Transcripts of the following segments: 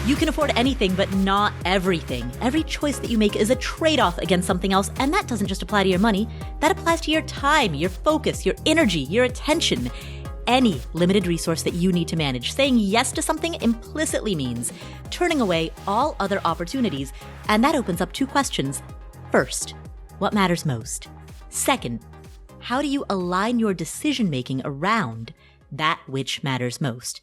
You can afford anything, but not everything. Every choice that you make is a trade-off against something else, and that doesn't just apply to your money. That applies to your time, your focus, your energy, your attention. Any limited resource that you need to manage. Saying yes to something implicitly means turning away all other opportunities, and that opens up two questions. First, what matters most? Second, how do you align your decision-making around that which matters most?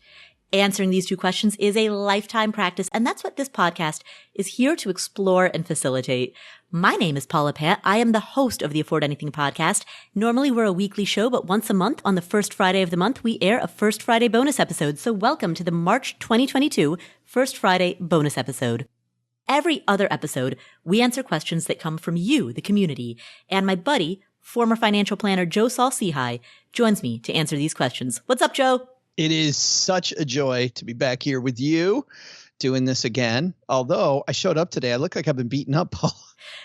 Answering these two questions is a lifetime practice, and that's what this podcast is here to explore and facilitate. My name is Paula. I am the host of the Afford Anything podcast. Normally, we're a weekly show, but once a month on the first Friday of the month, we air a First Friday bonus episode. So welcome to the March 2022 First Friday bonus episode. Every other episode, we answer questions that come from you, the community, and my buddy, former financial planner Joe Saul-Sehy, joins me to answer these questions. What's up, Joe? It is such a joy to be back here with you doing this again. Although I showed up today, I look like I've been beaten up, Paul.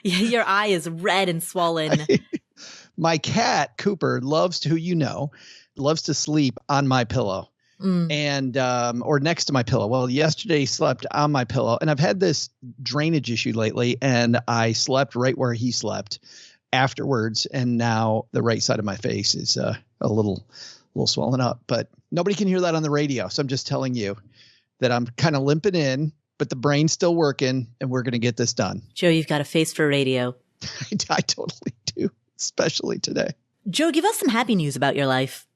Yeah, your eye is red and swollen. My cat, Cooper, loves to sleep on my pillow and or next to my pillow. Well, yesterday he slept on my pillow, and I've had this drainage issue lately, and I slept right where he slept afterwards, and now the right side of my face is a little swollen up, but nobody can hear that on the radio. So I'm just telling you that I'm kind of limping in, but the brain's still working, and we're going to get this done. Joe, you've got a face for radio. I totally do, especially today. Joe, give us some happy news about your life.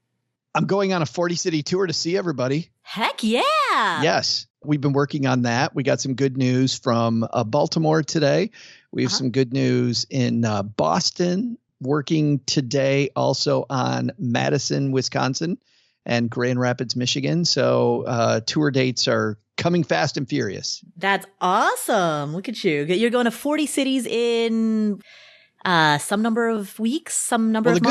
I'm going on a 40-city tour to see everybody. Heck yeah. Yes. We've been working on that. We got some good news from Baltimore today. We have some good news in Boston. Working today also on Madison, Wisconsin, and Grand Rapids, Michigan. So tour dates are coming fast and furious. That's awesome. Look at you. You're going to 40 cities in some number of weeks, some number of months? The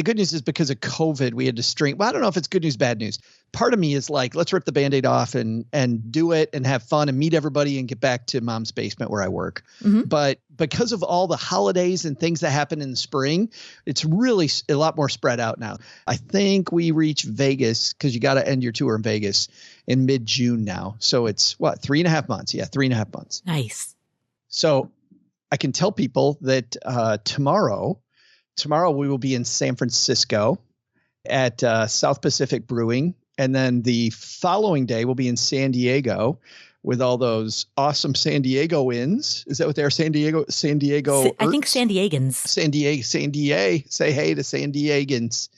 good news is because of COVID, we had to string. Well, I don't know if it's good news, bad news. Part of me is like, let's rip the Band-Aid off and do it and have fun and meet everybody and get back to mom's basement where I work. Mm-hmm. But because of all the holidays and things that happen in the spring, it's really a lot more spread out now. I think we reach Vegas because you got to end your tour in Vegas in mid-June now. So it's 3.5 months? Yeah, 3.5 months. Nice. So I can tell people that tomorrow we will be in San Francisco at South Pacific Brewing. And then the following day we'll be in San Diego with all those awesome San Diegoans. Is that what they are? San Diego. I think San Diegans. San Diego. Say hey to San Diegans.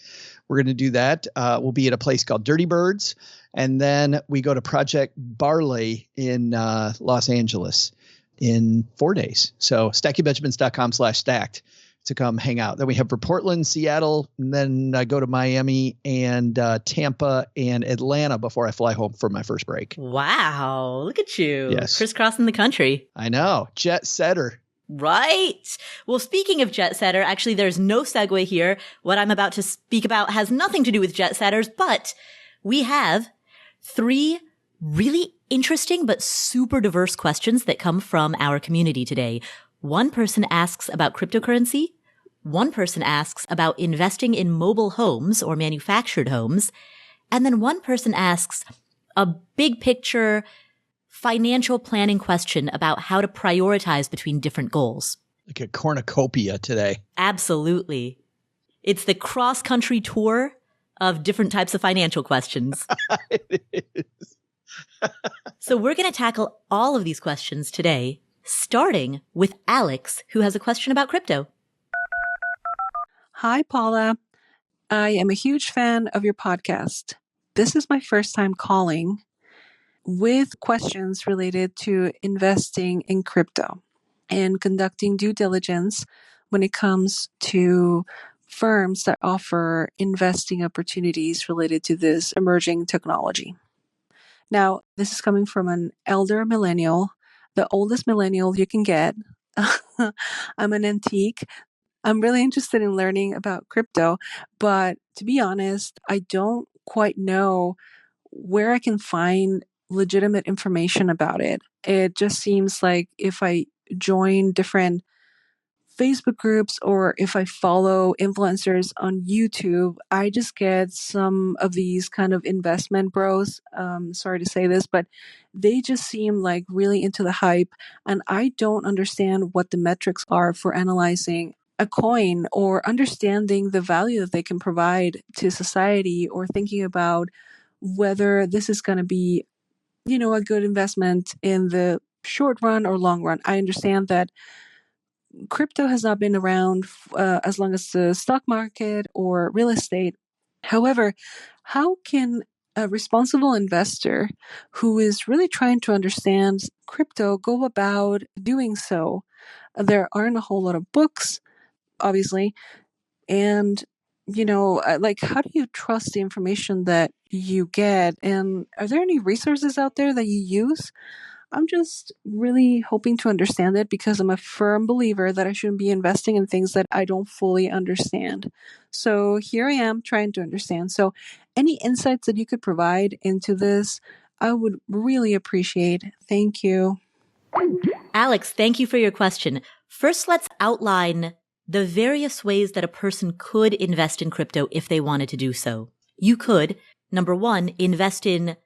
We're going to do that. We'll be at a place called Dirty Birds. And then we go to Project Barley in Los Angeles in 4 days. So stackingbenjamins.com/stacked. to come hang out. Then we have for Portland, Seattle, and then I go to Miami and Tampa and Atlanta before I fly home for my first break. Wow. Look at you. Yes. Crisscrossing the country. I know. Jet setter. Right. Well, speaking of jet setter, actually, there's no segue here. What I'm about to speak about has nothing to do with jet setters, but we have 3 really interesting but super diverse questions that come from our community today. One person asks about cryptocurrency. One person asks about investing in mobile homes or manufactured homes. And then one person asks a big picture financial planning question about how to prioritize between different goals. Like a cornucopia today. Absolutely. It's the cross-country tour of different types of financial questions. It is. So we're going to tackle all of these questions today, starting with Alex, who has a question about crypto. Hi, Paula. I am a huge fan of your podcast. This is my first time calling with questions related to investing in crypto and conducting due diligence when it comes to firms that offer investing opportunities related to this emerging technology. Now, this is coming from an elder millennial, the oldest millennial you can get. I'm an antique. I'm really interested in learning about crypto, but to be honest, I don't quite know where I can find legitimate information about it. It just seems like if I join different Facebook groups or if I follow influencers on YouTube, I just get some of these kind of investment bros. Sorry to say this, but they just seem like really into the hype. And I don't understand what the metrics are for analyzing a coin or understanding the value that they can provide to society or thinking about whether this is going to be, a good investment in the short run or long run. I understand that crypto has not been around as long as the stock market or real estate. However, how can a responsible investor who is really trying to understand crypto go about doing so? There aren't a whole lot of books, obviously. And, how do you trust the information that you get? And are there any resources out there that you use? I'm just really hoping to understand it because I'm a firm believer that I shouldn't be investing in things that I don't fully understand. So here I am trying to understand. So any insights that you could provide into this, I would really appreciate. Thank you. Alex, thank you for your question. First, let's outline the various ways that a person could invest in crypto if they wanted to do so. You could, number one, invest in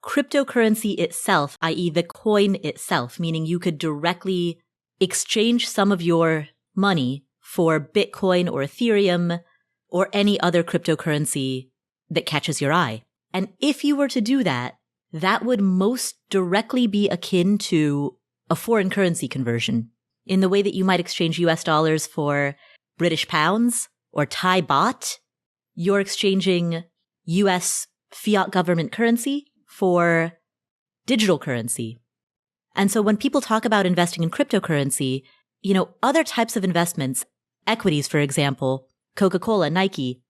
cryptocurrency itself, i.e. the coin itself, meaning you could directly exchange some of your money for Bitcoin or Ethereum or any other cryptocurrency that catches your eye. And if you were to do that, that would most directly be akin to a foreign currency conversion in the way that you might exchange US dollars for British pounds or Thai baht. You're exchanging US fiat government currency for digital currency. And so when people talk about investing in cryptocurrency, other types of investments, equities, for example, Coca-Cola, Nike,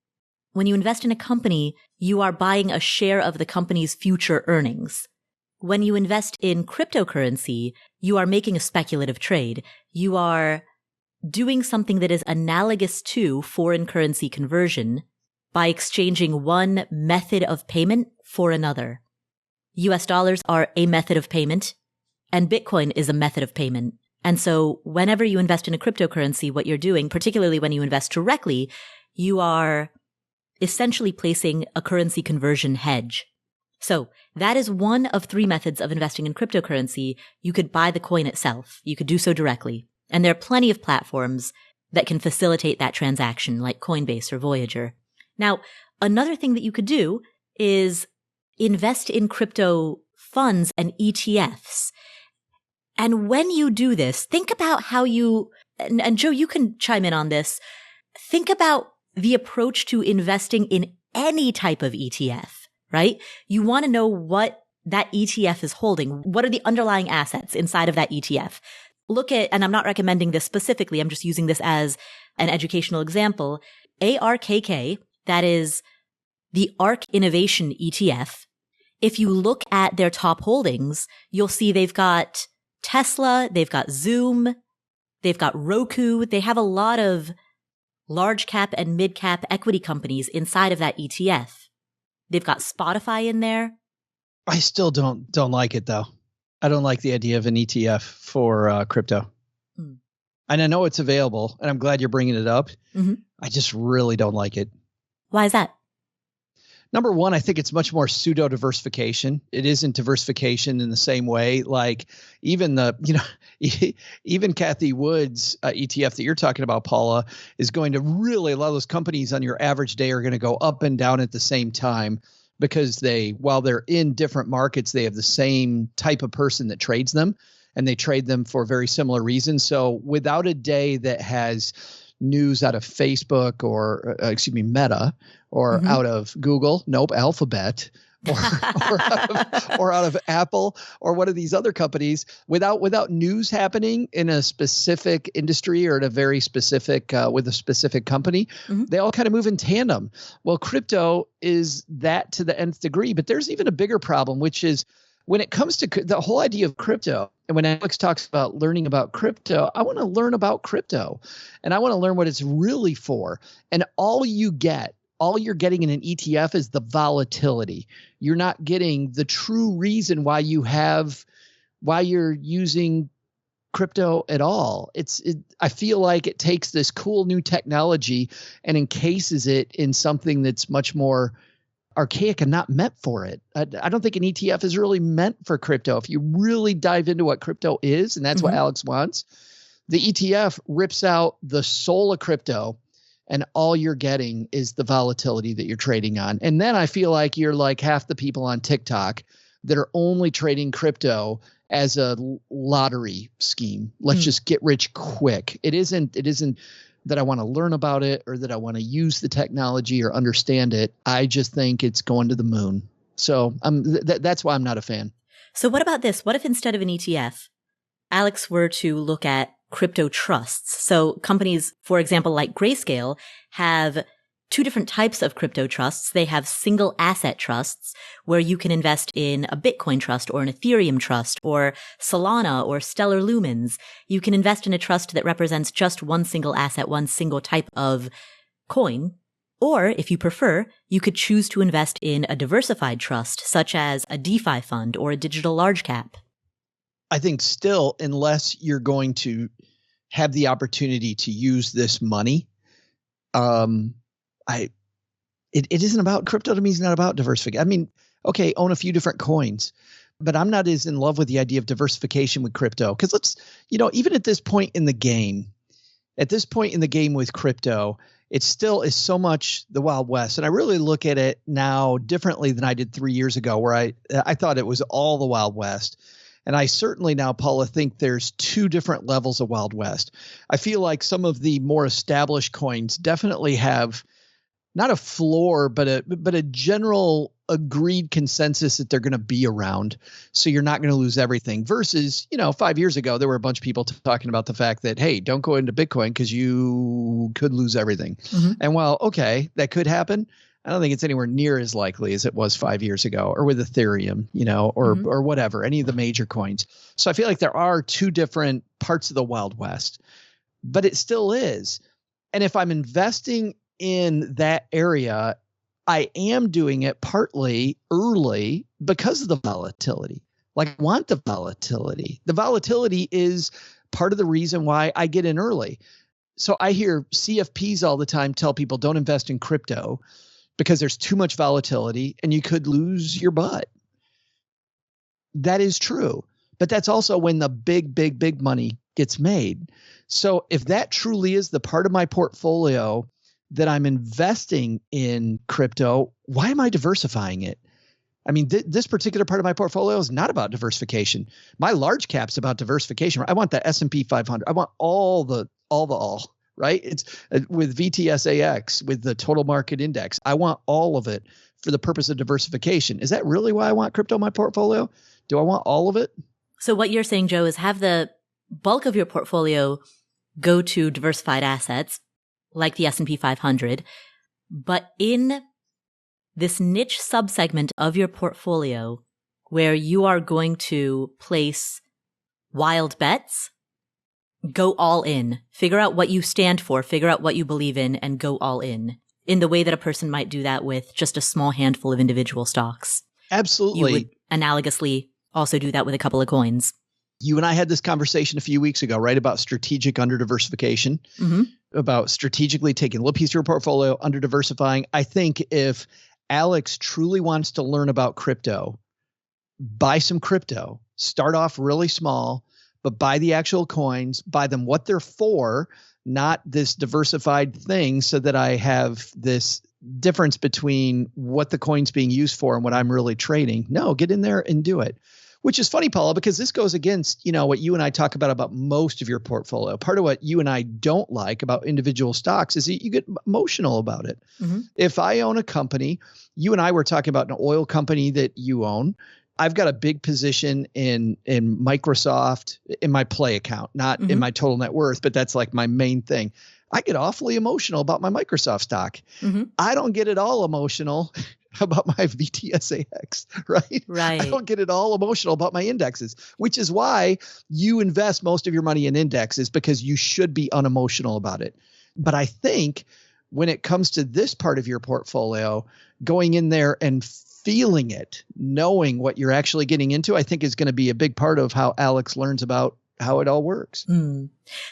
when you invest in a company, you are buying a share of the company's future earnings. When you invest in cryptocurrency, you are making a speculative trade. You are doing something that is analogous to foreign currency conversion by exchanging one method of payment for another. US dollars are a method of payment, and Bitcoin is a method of payment. And so whenever you invest in a cryptocurrency, what you're doing, particularly when you invest directly, you are essentially placing a currency conversion hedge. So that is one of three methods of investing in cryptocurrency. You could buy the coin itself. You could do so directly. And there are plenty of platforms that can facilitate that transaction, like Coinbase or Voyager. Now, another thing that you could do is invest in crypto funds and ETFs. And when you do this, think about how and Joe, you can chime in on this. Think about the approach to investing in any type of ETF, right? You want to know what that ETF is holding. What are the underlying assets inside of that ETF? Look at, and I'm not recommending this specifically, I'm just using this as an educational example, ARKK, that is the ARK Innovation ETF. If you look at their top holdings, you'll see they've got Tesla, they've got Zoom, they've got Roku. They have a lot of large cap and mid cap equity companies inside of that ETF. They've got Spotify in there. I still don't like it though. I don't like the idea of an ETF for crypto. And I know it's available, and I'm glad you're bringing it up. Mm-hmm. I just really don't like it. Why is that? Number one, I think it's much more pseudo diversification. It isn't diversification in the same way. Like even even Kathy Wood's ETF that you're talking about, Paula, is going to really, a lot of those companies on your average day are going to go up and down at the same time because while they're in different markets, they have the same type of person that trades them, and they trade them for very similar reasons. So without a day that has news out of Facebook or Meta or out of Google, Alphabet or out of Apple or one of these other companies, without news happening in a specific industry or in a very specific with a specific company, they all kind of move in tandem. Well, crypto is that to the nth degree, but there's even a bigger problem, which is when it comes to the whole idea of crypto, and when Alex talks about learning about crypto, I want to learn about crypto, and I want to learn what it's really for. And all you're getting in an ETF is the volatility. You're not getting the true reason why you're using crypto at all. I feel like it takes this cool new technology and encases it in something that's much more archaic and not meant for it. I don't think an ETF is really meant for crypto. If you really dive into what crypto is, and that's what Alex wants, the ETF rips out the soul of crypto, and all you're getting is the volatility that you're trading on. And then I feel like you're like half the people on TikTok that are only trading crypto as a lottery scheme. Let's just get rich quick. It isn't that I want to learn about it or that I want to use the technology or understand it. I just think it's going to the moon. So that's why I'm not a fan. So what about this? What if instead of an ETF, Alex were to look at crypto trusts? So companies, for example, like Grayscale, have two different types of crypto trusts. They have single asset trusts where you can invest in a Bitcoin trust or an Ethereum trust or Solana or Stellar Lumens. You can invest in a trust that represents just one single asset, one single type of coin. Or if you prefer, you could choose to invest in a diversified trust, such as a DeFi fund or a digital large cap. I think still, unless you're going to have the opportunity to use this money, it isn't about crypto to me. It's not about diversification. I mean, okay, own a few different coins, but I'm not as in love with the idea of diversification with crypto. Because even at this point in the game with crypto, it still is so much the Wild West. And I really look at it now differently than I did 3 years ago, where I thought it was all the Wild West. And I certainly now, Paula, think there's two different levels of Wild West. I feel like some of the more established coins definitely have not a floor, but a general agreed consensus that they're going to be around. So you're not going to lose everything versus, 5 years ago, there were a bunch of people talking about the fact that, hey, don't go into Bitcoin because you could lose everything. And while, okay, that could happen, I don't think it's anywhere near as likely as it was 5 years ago or with Ethereum, or whatever, any of the major coins. So I feel like there are two different parts of the Wild West, but it still is. And if I'm investing in that area, I am doing it partly early because of the volatility. Like, I want the volatility. The volatility is part of the reason why I get in early. So I hear CFPs all the time tell people don't invest in crypto because there's too much volatility and you could lose your butt. That is true. But that's also when the big money gets made. So if that truly is the part of my portfolio that I'm investing in crypto, why am I diversifying it? I mean, this particular part of my portfolio is not about diversification. My large cap's about diversification. I want the S&P 500. I want all, right? It's with VTSAX, with the total market index. I want all of it for the purpose of diversification. Is that really why I want crypto in my portfolio? Do I want all of it? So what you're saying, Joe, is have the bulk of your portfolio go to diversified assets like the S&P 500, but in this niche subsegment of your portfolio where you are going to place wild bets, go all in. Figure out what you stand for, figure out what you believe in, and go all in the way that a person might do that with just a small handful of individual stocks. Absolutely. You would analogously also do that with a couple of coins. You and I had this conversation a few weeks ago, right, about strategic under diversification, about strategically taking a little piece of your portfolio, under diversifying. I think if Alex truly wants to learn about crypto, buy some crypto, start off really small, but buy the actual coins, buy them what they're for, not this diversified thing, so that I have this difference between what the coin's being used for and what I'm really trading. No, get in there and do it. Which is funny, Paula, because this goes against, what you and I talk about most of your portfolio. Part of what you and I don't like about individual stocks is that you get emotional about it. If I own a company, you and I were talking about an oil company that you own. I've got a big position in Microsoft in my Play account, not in my total net worth, but that's like my main thing. I get awfully emotional about my Microsoft stock. I don't get at all emotional about my VTSAX, right? Right. I don't get at all emotional about my indexes, which is why you invest most of your money in indexes, because you should be unemotional about it. But I think when it comes to this part of your portfolio, going in there and feeling it, knowing what you're actually getting into, I think is going to be a big part of how Alex learns about how it all works.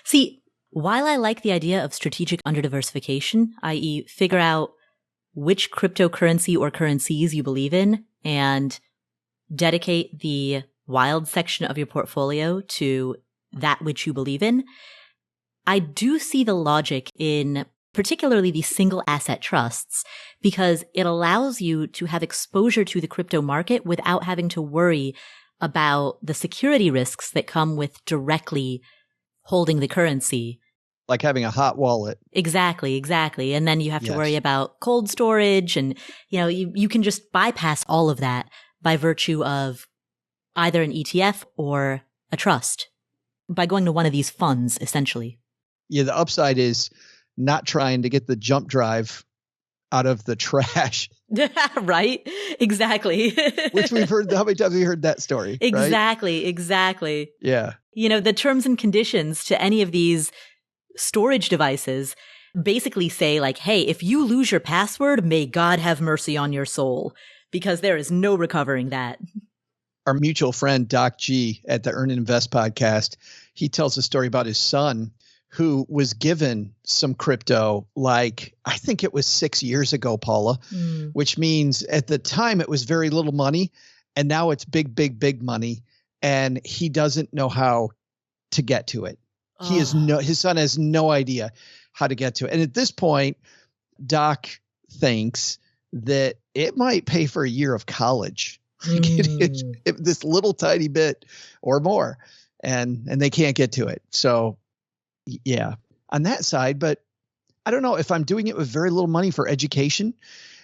See, while I like the idea of strategic underdiversification, i.e. figure out which cryptocurrency or currencies you believe in and dedicate the wild section of your portfolio to that which you believe in, I do see the logic in particularly these single asset trusts because it allows you to have exposure to the crypto market without having to worry about the security risks that come with directly holding the currency. Like having a hot wallet. Exactly. And then you have to Yes. worry about cold storage and, you can just bypass all of that by virtue of either an ETF or a trust by going to one of these funds, essentially. Yeah, the upside is not trying to get the jump drive out of the trash. Right? Exactly. Which we've heard, how many times have we heard that story? Exactly. Yeah. The terms and conditions to any of these storage devices basically say like, hey, if you lose your password, may God have mercy on your soul, because there is no recovering that. Our mutual friend, Doc G at the Earn and Invest podcast, he tells a story about his son who was given some crypto, like, I think it was 6 years ago, Paula, which means at the time it was very little money. And now it's big money. And he doesn't know how to get to it. His son has no idea how to get to it. And at this point, Doc thinks that it might pay for a year of college. This little tiny bit or more. And they can't get to it. So yeah, on that side, but I don't know if I'm doing it with very little money for education,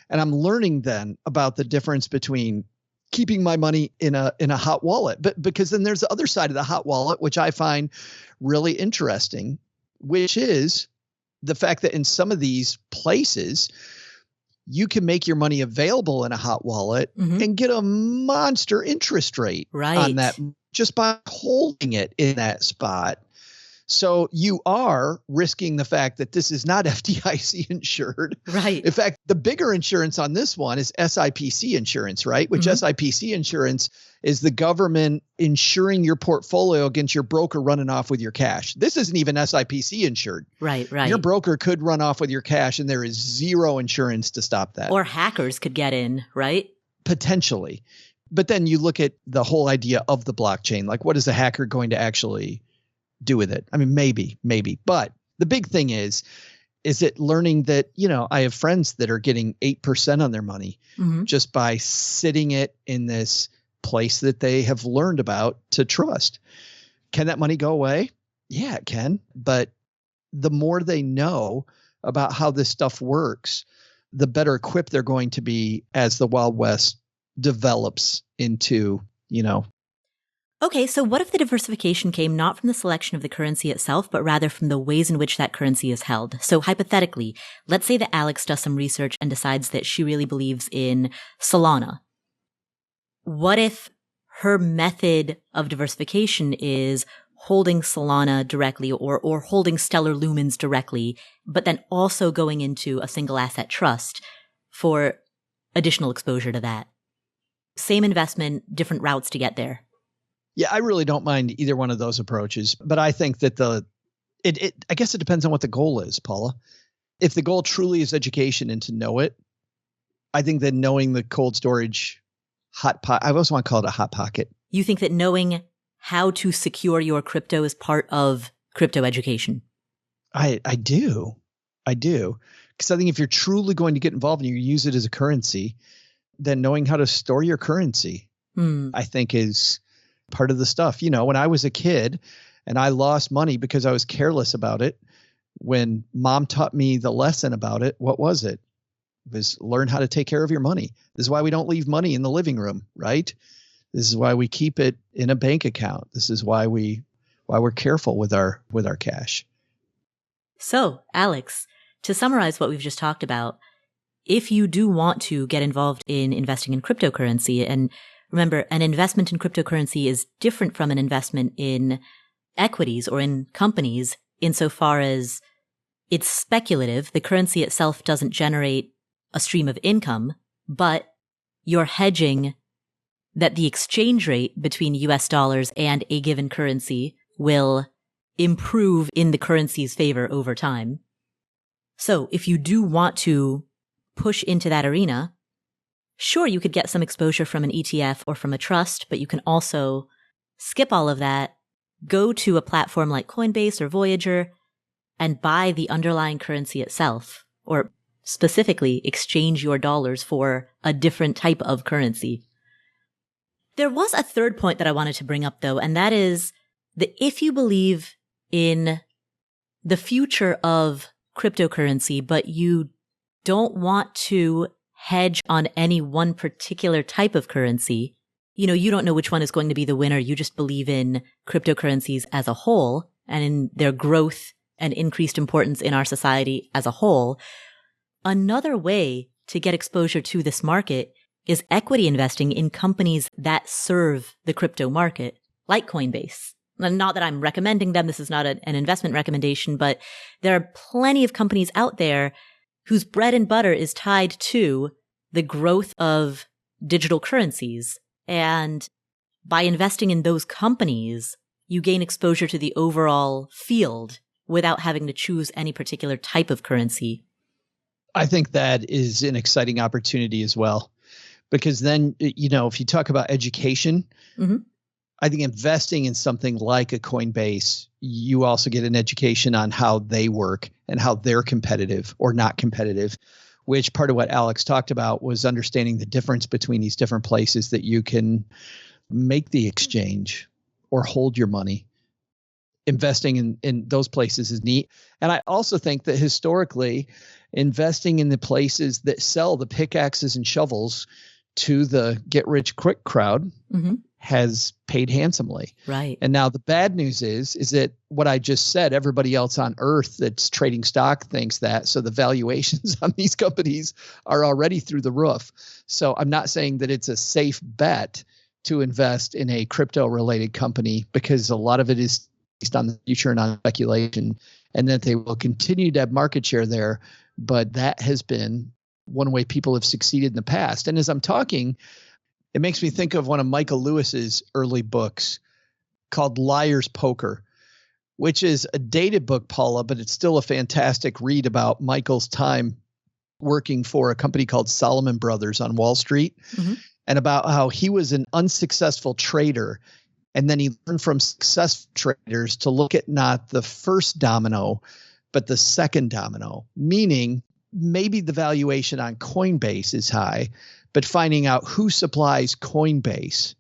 and I'm learning then about the difference between keeping my money in a hot wallet, but because then there's the other side of the hot wallet, which I find really interesting, which is the fact that in some of these places, you can make your money available in a hot wallet and get a monster interest rate on that just by holding it in that spot. So you are risking the fact that this is not FDIC insured. Right. In fact, the bigger insurance on this one is SIPC insurance, right? Which SIPC insurance is the government insuring your portfolio against your broker running off with your cash. This isn't even SIPC insured. Right. Your broker could run off with your cash and there is zero insurance to stop that. Or hackers could get in, right? Potentially. But then you look at the whole idea of the blockchain. Like, what is a hacker going to actually do with it? I mean, maybe. But the big thing is it learning that, I have friends that are getting 8% on their money just by sitting it in this place that they have learned about to trust. Can that money go away? Yeah, it can. But the more they know about how this stuff works, the better equipped they're going to be as the Wild West develops into, Okay, so what if the diversification came not from the selection of the currency itself, but rather from the ways in which that currency is held? So hypothetically, let's say that Alex does some research and decides that she really believes in Solana. What if her method of diversification is holding Solana directly or holding Stellar Lumens directly, but then also going into a single asset trust for additional exposure to that? Same investment, different routes to get there. Yeah, I really don't mind either one of those approaches, but I think that I guess it depends on what the goal is, Paula. If the goal truly is education and to know it, I think that knowing the cold storage hot pot, I also want to call it a hot pocket. You think that knowing how to secure your crypto is part of crypto education? I do. Because I think if you're truly going to get involved and you use it as a currency, then knowing how to store your currency, I think is part of the stuff. When I was a kid and I lost money because I was careless about it, when mom taught me the lesson about it, what was it? It was learn how to take care of your money. This is why we don't leave money in the living room, right? This is why we keep it in a bank account. This is why we're careful with our cash. So, Alex, to summarize what we've just talked about, if you do want to get involved in investing in cryptocurrency, and remember, an investment in cryptocurrency is different from an investment in equities or in companies insofar as it's speculative. The currency itself doesn't generate a stream of income, but you're hedging that the exchange rate between US dollars and a given currency will improve in the currency's favor over time. So if you do want to push into that arena, sure, you could get some exposure from an ETF or from a trust, but you can also skip all of that, go to a platform like Coinbase or Voyager, and buy the underlying currency itself, or specifically exchange your dollars for a different type of currency. There was a third point that I wanted to bring up, though, and that is that if you believe in the future of cryptocurrency, but you don't want to hedge on any one particular type of currency, you don't know which one is going to be the winner. You just believe in cryptocurrencies as a whole and in their growth and increased importance in our society as a whole. Another way to get exposure to this market is equity investing in companies that serve the crypto market, like Coinbase. Not that I'm recommending them. This is not an investment recommendation, but there are plenty of companies out there whose bread and butter is tied to the growth of digital currencies. And by investing in those companies, you gain exposure to the overall field without having to choose any particular type of currency. I think that is an exciting opportunity as well, because then, if you talk about education, I think investing in something like a Coinbase, you also get an education on how they work and how they're competitive or not competitive, which part of what Alex talked about was understanding the difference between these different places that you can make the exchange or hold your money. Investing in those places is neat. And I also think that historically, investing in the places that sell the pickaxes and shovels to the get-rich-quick crowd has paid handsomely. Right. And now the bad news is that what I just said, everybody else on earth that's trading stock thinks that. So the valuations on these companies are already through the roof. So I'm not saying that it's a safe bet to invest in a crypto-related company, because a lot of it is based on the future and on speculation, and that they will continue to have market share there. But that has been one way people have succeeded in the past. And as I'm talking, it makes me think of one of Michael Lewis's early books called Liar's Poker, which is a dated book, Paula, but it's still a fantastic read about Michael's time working for a company called Solomon Brothers on Wall Street, and about how he was an unsuccessful trader. And then he learned from successful traders to look at not the first domino, but the second domino, meaning maybe the valuation on Coinbase is high, but finding out who supplies Coinbase,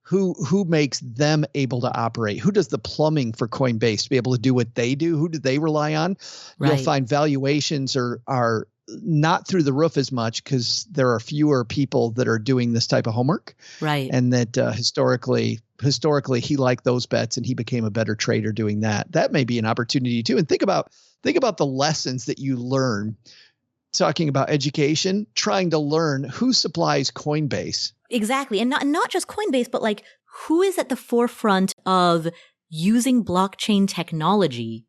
who makes them able to operate, who does the plumbing for Coinbase to be able to do what they do, who do they rely on? Right. You'll find valuations are not through the roof as much because there are fewer people that are doing this type of homework. Right. And that historically he liked those bets and he became a better trader doing that. That may be an opportunity too. And think about the lessons that you learn talking about education, trying to learn who supplies Coinbase. Exactly. And not just Coinbase, but like who is at the forefront of using blockchain technology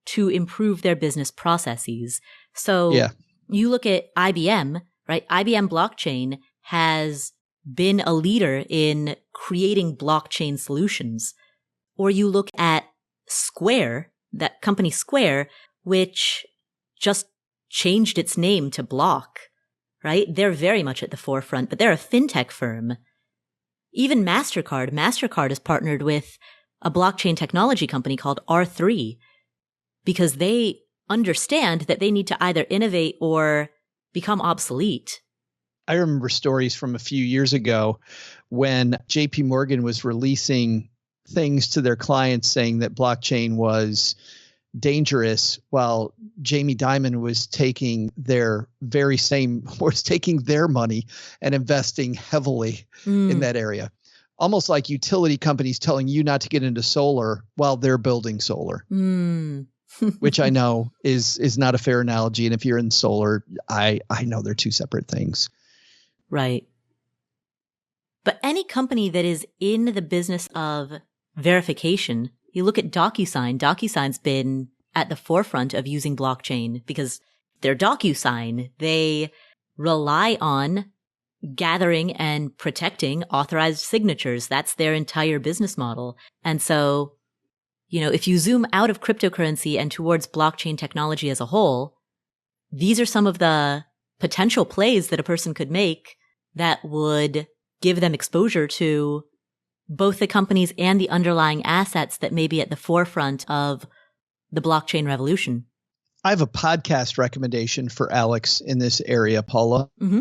to improve their business processes. So you look at IBM, right? IBM blockchain has been a leader in creating blockchain solutions. Or you look at Square, that company Square, which just changed its name to Block, right? They're very much at the forefront, but they're a fintech firm. Even MasterCard has partnered with a blockchain technology company called R3 because they understand that they need to either innovate or become obsolete. I remember stories from a few years ago when JP Morgan was releasing things to their clients saying that blockchain was dangerous, while Jamie Dimon was taking their money and investing heavily in that area. Almost like utility companies telling you not to get into solar while they're building solar, which I know is not a fair analogy. And if you're in solar, I know they're two separate things. Right. But any company that is in the business of verification, you look at DocuSign. DocuSign's been at the forefront of using blockchain because they're DocuSign. They rely on gathering and protecting authorized signatures. That's their entire business model. And so if you zoom out of cryptocurrency and towards blockchain technology as a whole, these are some of the potential plays that a person could make that would give them exposure to both the companies and the underlying assets that may be at the forefront of the blockchain revolution. I have a podcast recommendation for Alex in this area, Paula. Mm-hmm.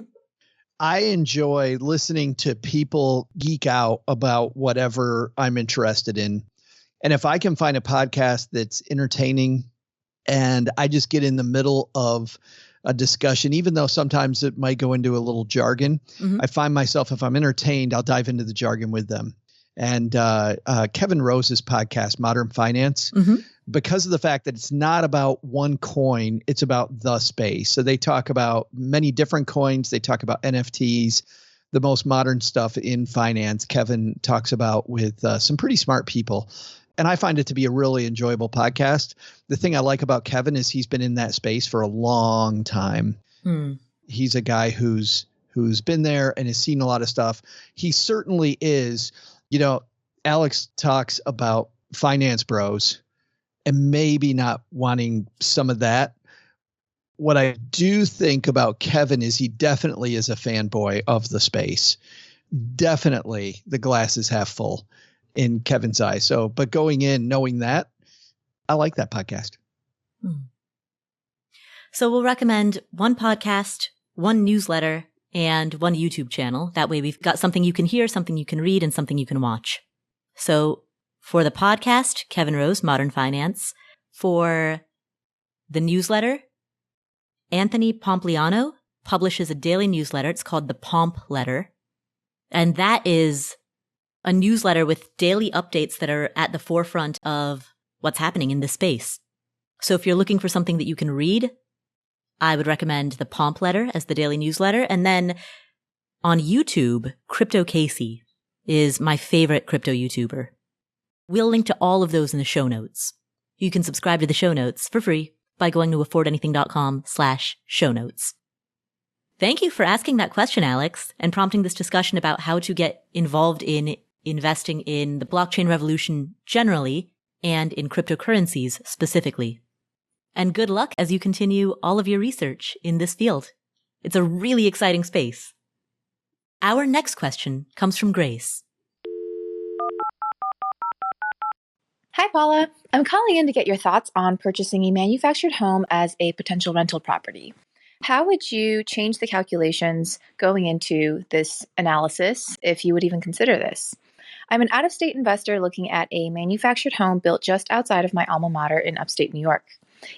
I enjoy listening to people geek out about whatever I'm interested in. And if I can find a podcast that's entertaining and I just get in the middle of a discussion, even though sometimes it might go into a little jargon, I find myself, if I'm entertained, I'll dive into the jargon with them. And Kevin Rose's podcast, Modern Finance, because of the fact that it's not about one coin, it's about the space. So they talk about many different coins. They talk about NFTs, the most modern stuff in finance. Kevin talks about with some pretty smart people. And I find it to be a really enjoyable podcast. The thing I like about Kevin is he's been in that space for a long time. He's a guy who's been there and has seen a lot of stuff. He certainly is. Alex talks about finance bros and maybe not wanting some of that. What I do think about Kevin is he definitely is a fanboy of the space. Definitely the glass is half full in Kevin's eyes. So, but going in, knowing that, I like that podcast. So we'll recommend one podcast, one newsletter, and one YouTube channel. That way we've got something you can hear, something you can read, and something you can watch. So for the podcast, Kevin Rose, Modern Finance. For the newsletter, Anthony Pompliano publishes a daily newsletter. It's called the Pomp Letter. And that is a newsletter with daily updates that are at the forefront of what's happening in this space. So if you're looking for something that you can read, I would recommend the Pomp Letter as the daily newsletter. And then on YouTube, Crypto Casey is my favorite crypto YouTuber. We'll link to all of those in the show notes. You can subscribe to the show notes for free by going to affordanything.com/show notes. Thank you for asking that question, Alex, and prompting this discussion about how to get involved in investing in the blockchain revolution generally and in cryptocurrencies specifically. And good luck as you continue all of your research in this field. It's a really exciting space. Our next question comes from Grace. Hi, Paula. I'm calling in to get your thoughts on purchasing a manufactured home as a potential rental property. How would you change the calculations going into this analysis, if you would even consider this? I'm an out-of-state investor looking at a manufactured home built just outside of my alma mater in upstate New York.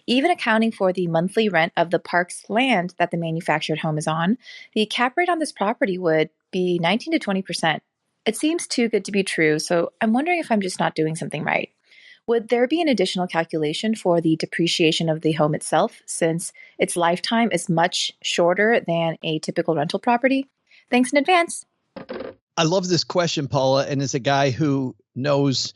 Even accounting for the monthly rent of the park's land that the manufactured home is on, the cap rate on this property would be 19 to 20%. It seems too good to be true, so I'm wondering if I'm just not doing something right. Would there be an additional calculation for the depreciation of the home itself, since its lifetime is much shorter than a typical rental property? Thanks in advance. I love this question, Paula. And as a guy who knows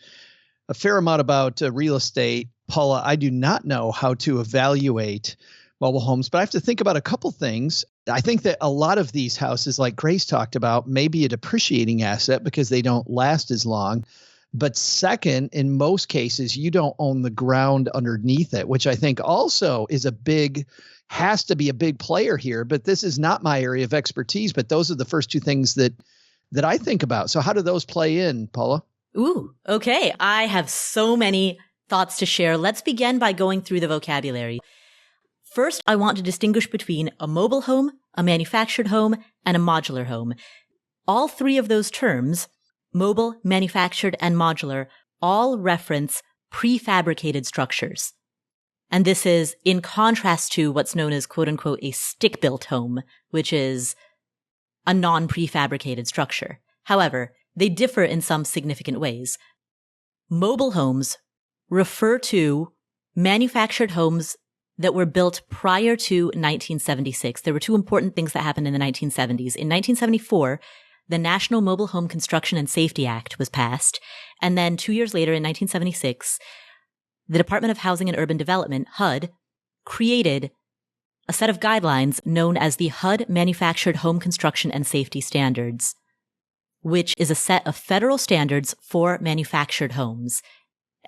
a fair amount about real estate, Paula, I do not know how to evaluate mobile homes, but I have to think about a couple things. I think that a lot of these houses, like Grace talked about, may be a depreciating asset because they don't last as long. But second, in most cases, you don't own the ground underneath it, which I think also is has to be a big player here. But this is not my area of expertise. But those are the first two things that I think about. So how do those play in, Paula? Ooh, okay. I have so many thoughts to share. Let's begin by going through the vocabulary. First, I want to distinguish between a mobile home, a manufactured home, and a modular home. All three of those terms, mobile, manufactured, and modular, all reference prefabricated structures. And this is in contrast to what's known as quote unquote a stick-built home, which is a non-prefabricated structure. However, they differ in some significant ways. Mobile homes refer to manufactured homes that were built prior to 1976. There were two important things that happened in the 1970s. In 1974, the National Mobile Home Construction and Safety Act was passed. And then 2 years later, in 1976, the Department of Housing and Urban Development, HUD, created a set of guidelines known as the HUD Manufactured Home Construction and Safety Standards, which is a set of federal standards for manufactured homes.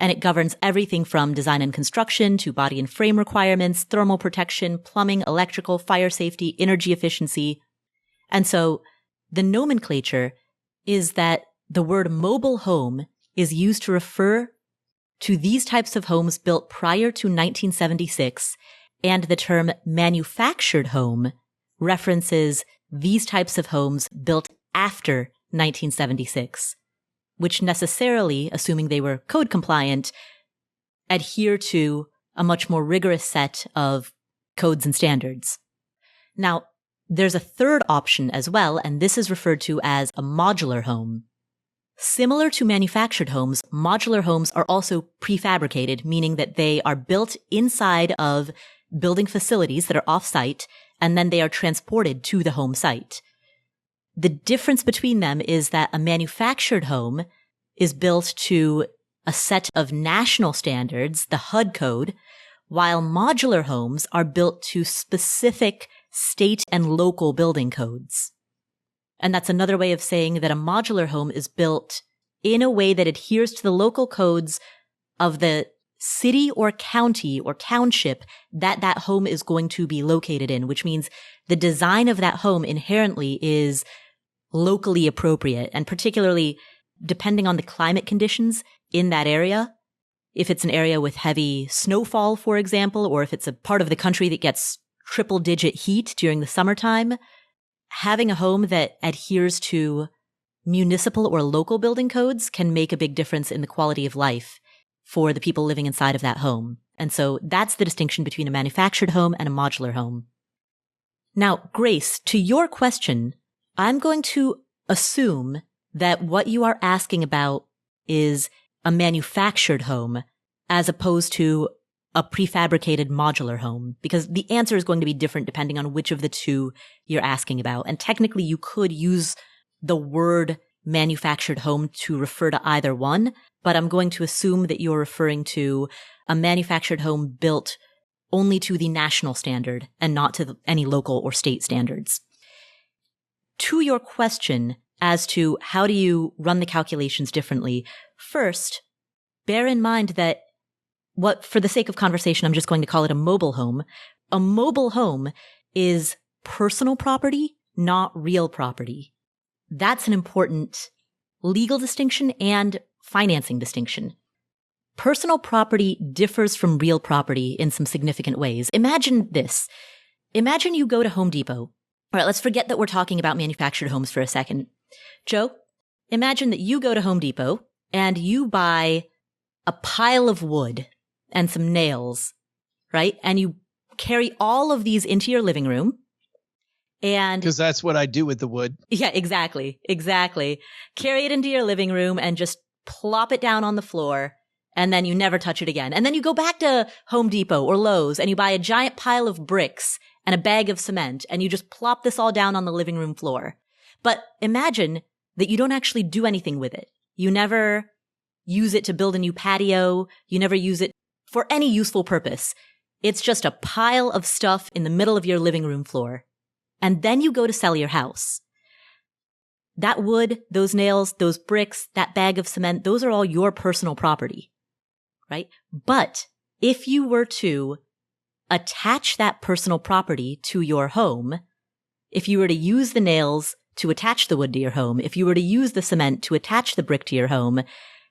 And it governs everything from design and construction to body and frame requirements, thermal protection, plumbing, electrical, fire safety, energy efficiency. And so the nomenclature is that the word mobile home is used to refer to these types of homes built prior to 1976, and the term manufactured home references these types of homes built after 1976, which necessarily, assuming they were code compliant, adhere to a much more rigorous set of codes and standards. Now, there's a third option as well, and this is referred to as a modular home. Similar to manufactured homes, modular homes are also prefabricated, meaning that they are built inside of building facilities that are off-site, and then they are transported to the home site. The difference between them is that a manufactured home is built to a set of national standards, the HUD code, while modular homes are built to specific state and local building codes. And that's another way of saying that a modular home is built in a way that adheres to the local codes of the city or county or township that that home is going to be located in, which means the design of that home inherently is locally appropriate, and particularly depending on the climate conditions in that area. If it's an area with heavy snowfall, for example, or if it's a part of the country that gets triple-digit heat during the summertime, having a home that adheres to municipal or local building codes can make a big difference in the quality of life for the people living inside of that home. And so that's the distinction between a manufactured home and a modular home. Now, Grace, to your question, I'm going to assume that what you are asking about is a manufactured home as opposed to a prefabricated modular home, because the answer is going to be different depending on which of the two you're asking about. And technically, you could use the word manufactured home to refer to either one, but I'm going to assume that you're referring to a manufactured home built only to the national standard and not to any local or state standards. To your question as to how do you run the calculations differently, first, bear in mind that for the sake of conversation, I'm just going to call it a mobile home. A mobile home is personal property, not real property. That's an important legal distinction and financing distinction. Personal property differs from real property in some significant ways. Imagine this. Imagine you go to Home Depot. All right, let's forget that we're talking about manufactured homes for a second. Joe, imagine that you go to Home Depot and you buy a pile of wood and some nails, right? And you carry all of these into your living room. And because that's what I do with the wood. Yeah, exactly. Carry it into your living room and just plop it down on the floor, and then you never touch it again. And then you go back to Home Depot or Lowe's and you buy a giant pile of bricks and a bag of cement, and you just plop this all down on the living room floor. But imagine that you don't actually do anything with it. You never use it to build a new patio. You never use it for any useful purpose. It's just a pile of stuff in the middle of your living room floor. And then you go to sell your house. That wood, those nails, those bricks, that bag of cement, those are all your personal property, right? But if you were to attach that personal property to your home, if you were to use the nails to attach the wood to your home, if you were to use the cement to attach the brick to your home,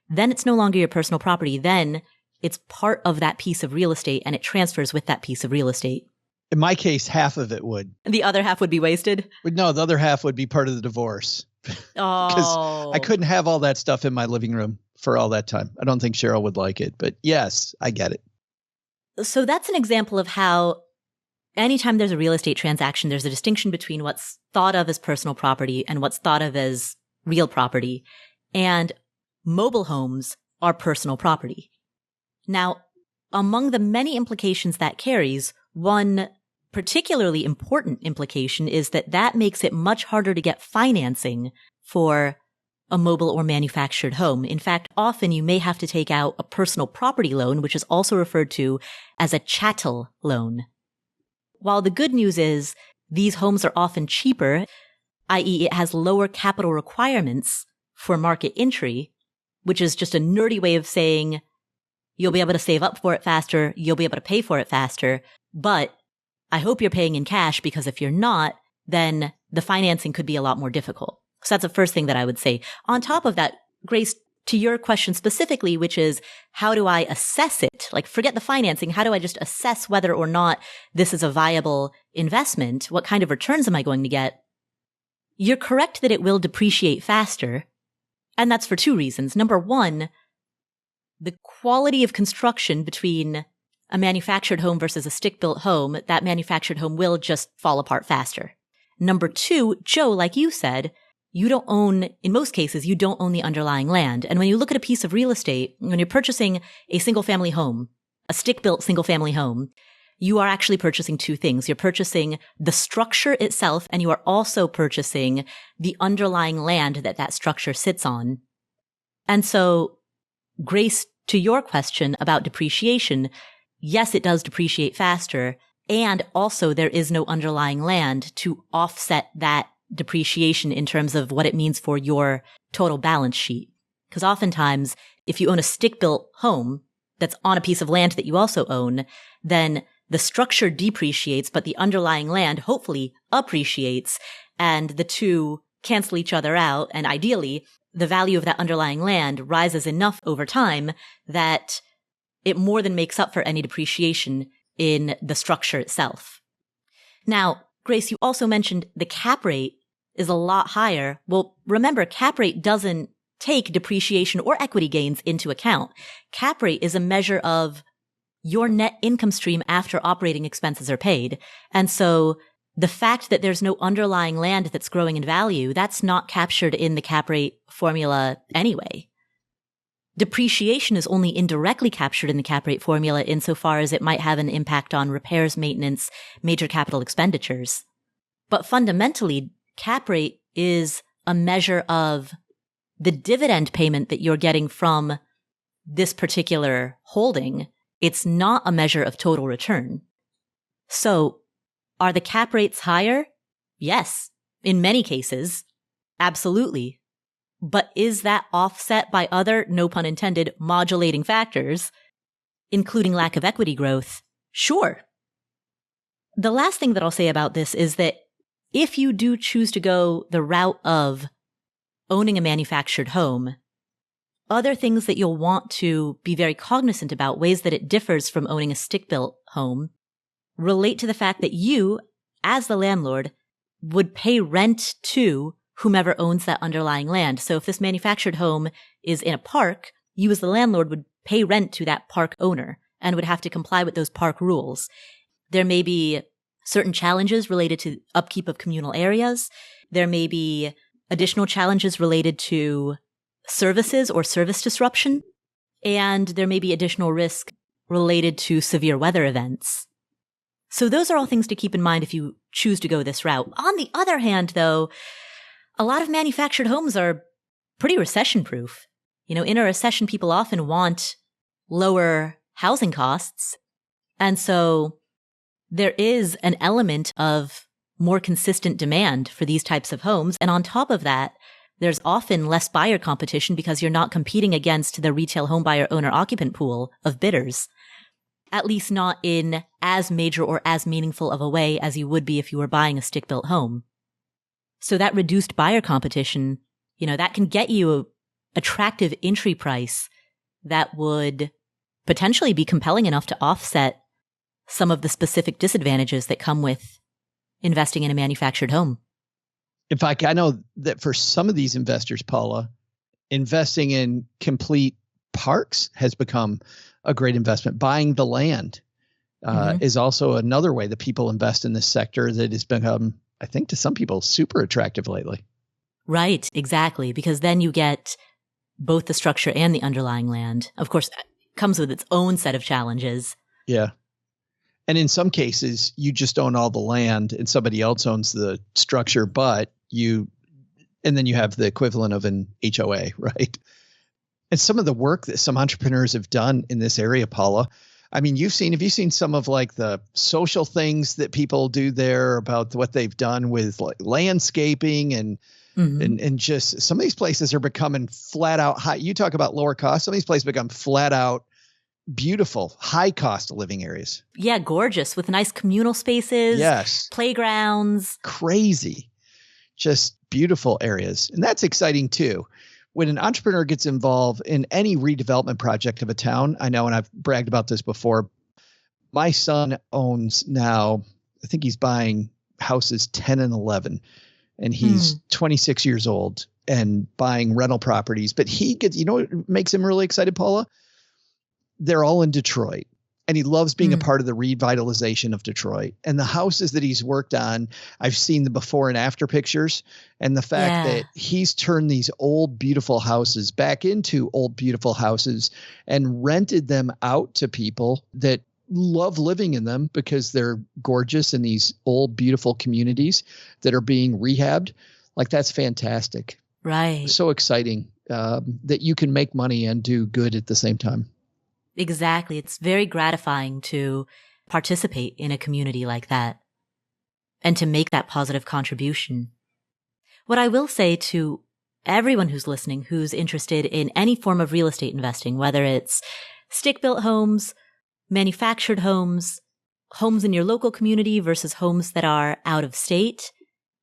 then it's no longer your personal property. Then it's part of that piece of real estate and it transfers with that piece of real estate. In my case, half of it would. The other half would be wasted? No, the other half would be part of the divorce. Because I couldn't have all that stuff in my living room for all that time. I don't think Cheryl would like it, but yes, I get it. So that's an example of how anytime there's a real estate transaction, there's a distinction between what's thought of as personal property and what's thought of as real property. And mobile homes are personal property. Now, among the many implications that carries, one particularly important implication is that makes it much harder to get financing for a mobile or manufactured home. In fact, often you may have to take out a personal property loan, which is also referred to as a chattel loan. While the good news is these homes are often cheaper, i.e. it has lower capital requirements for market entry, which is just a nerdy way of saying You'll be able to save up for it faster. You'll be able to pay for it faster. But I hope you're paying in cash, because if you're not, then the financing could be a lot more difficult. So that's the first thing that I would say. On top of that, Grace, to your question specifically, which is how do I assess it? Like, forget the financing. How do I just assess whether or not this is a viable investment? What kind of returns am I going to get? You're correct that it will depreciate faster. And that's for two reasons. Number one, the quality of construction between a manufactured home versus a stick-built home, that manufactured home will just fall apart faster. Number two, Joe, like you said, you don't own, in most cases, you don't own the underlying land. And when you look at a piece of real estate, when you're purchasing a single-family home, a stick-built single-family home, you are actually purchasing two things. You're purchasing the structure itself, and you are also purchasing the underlying land that that structure sits on. And so, Grace, to your question about depreciation, yes, it does depreciate faster. And also there is no underlying land to offset that depreciation in terms of what it means for your total balance sheet. Because oftentimes, if you own a stick-built home that's on a piece of land that you also own, then the structure depreciates, but the underlying land hopefully appreciates, and the two cancel each other out. And ideally, the value of that underlying land rises enough over time that it more than makes up for any depreciation in the structure itself. Now, Grace, you also mentioned the cap rate is a lot higher. Well, remember, cap rate doesn't take depreciation or equity gains into account. Cap rate is a measure of your net income stream after operating expenses are paid. And so the fact that there's no underlying land that's growing in value, that's not captured in the cap rate formula anyway. Depreciation is only indirectly captured in the cap rate formula insofar as it might have an impact on repairs, maintenance, major capital expenditures. But fundamentally, cap rate is a measure of the dividend payment that you're getting from this particular holding. It's not a measure of total return. So, are the cap rates higher? Yes. In many cases, absolutely. But is that offset by other, no pun intended, modulating factors, including lack of equity growth? Sure. The last thing that I'll say about this is that if you do choose to go the route of owning a manufactured home, other things that you'll want to be very cognizant about, ways that it differs from owning a stick-built home, relate to the fact that you, as the landlord, would pay rent to whomever owns that underlying land. So if this manufactured home is in a park, you as the landlord would pay rent to that park owner and would have to comply with those park rules. There may be certain challenges related to upkeep of communal areas. There may be additional challenges related to services or service disruption. And there may be additional risk related to severe weather events. So those are all things to keep in mind if you choose to go this route. On the other hand, though, a lot of manufactured homes are pretty recession-proof. You know, in a recession, people often want lower housing costs. And so there is an element of more consistent demand for these types of homes. And on top of that, there's often less buyer competition because you're not competing against the retail home buyer owner occupant pool of bidders, at least not in as major or as meaningful of a way as you would be if you were buying a stick-built home. So that reduced buyer competition, you know, that can get you an attractive entry price that would potentially be compelling enough to offset some of the specific disadvantages that come with investing in a manufactured home. In fact, I know that for some of these investors, Paula, investing in complete parks has become a great investment. Buying the land is also another way that people invest in this sector that has become, I think, to some people, super attractive lately. Right, exactly. Because then you get both the structure and the underlying land. Of course, it comes with its own set of challenges. Yeah. And in some cases, you just own all the land and somebody else owns the structure, and then you have the equivalent of an HOA, right? And some of the work that some entrepreneurs have done in this area, Paula, I mean, have you seen some of like the social things that people do there about what they've done with like landscaping and just some of these places are becoming flat out high. You talk about lower costs. Some of these places become flat out beautiful, high cost of living areas. Yeah, gorgeous with nice communal spaces, Yes. playgrounds. Crazy. Just beautiful areas. And that's exciting too. When an entrepreneur gets involved in any redevelopment project of a town, I know, and I've bragged about this before, my son owns now, I think he's buying houses 10 and 11, and he's 26 years old and buying rental properties. But he gets, you know what makes him really excited, Paula? They're all in Detroit. And he loves being a part of the revitalization of Detroit. And the houses that he's worked on, I've seen the before and after pictures. And the fact that he's turned these old, beautiful houses back into old, beautiful houses and rented them out to people that love living in them because they're gorgeous in these old, beautiful communities that are being rehabbed. Like, that's fantastic. Right. So exciting that you can make money and do good at the same time. Exactly. It's very gratifying to participate in a community like that and to make that positive contribution. What I will say to everyone who's listening, who's interested in any form of real estate investing, whether it's stick-built homes, manufactured homes, homes in your local community versus homes that are out of state,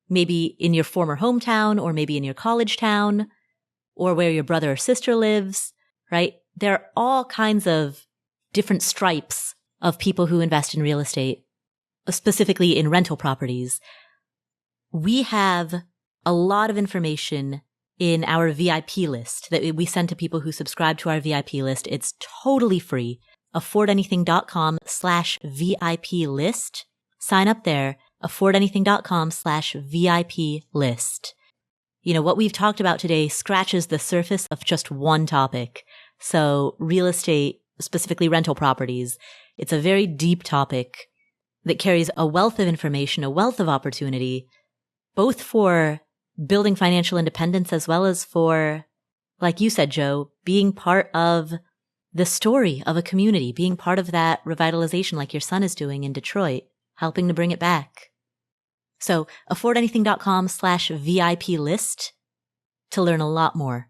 maybe in your former hometown or maybe in your college town or where your brother or sister lives, right? There are all kinds of different stripes of people who invest in real estate, specifically in rental properties. We have a lot of information in our VIP list that we send to people who subscribe to our VIP list. It's totally free. affordanything.com/VIP list. Sign up there. affordanything.com/VIP list. You know, what we've talked about today scratches the surface of just one topic. So real estate, specifically rental properties, it's a very deep topic that carries a wealth of information, a wealth of opportunity, both for building financial independence as well as for, like you said, Joe, being part of the story of a community, being part of that revitalization like your son is doing in Detroit, helping to bring it back. So affordanything.com/VIP list to learn a lot more.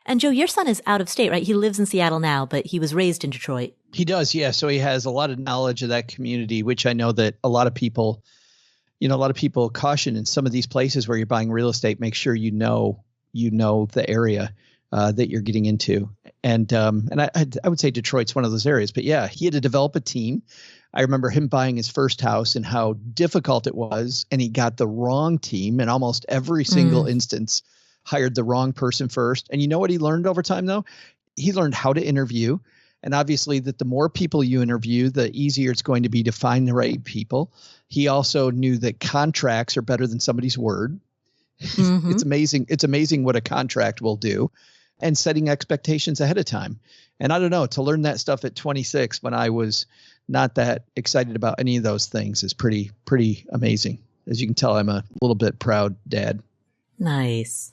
And Joe, your son is out of state, right? He lives in Seattle now, but he was raised in Detroit. He does, yeah. So he has a lot of knowledge of that community, which I know that a lot of people caution in some of these places where you're buying real estate, make sure you know the area that you're getting into. And I would say Detroit's one of those areas. But yeah, he had to develop a team. I remember him buying his first house and how difficult it was. And he got the wrong team in almost every single instance. Hired the wrong person first. And you know what he learned over time, though? He learned how to interview. And obviously that the more people you interview, the easier it's going to be to find the right people. He also knew that contracts are better than somebody's word. It's amazing. It's amazing what a contract will do, and setting expectations ahead of time. And I don't know, to learn that stuff at 26 when I was not that excited about any of those things is pretty amazing. As you can tell, I'm a little bit proud dad. Nice.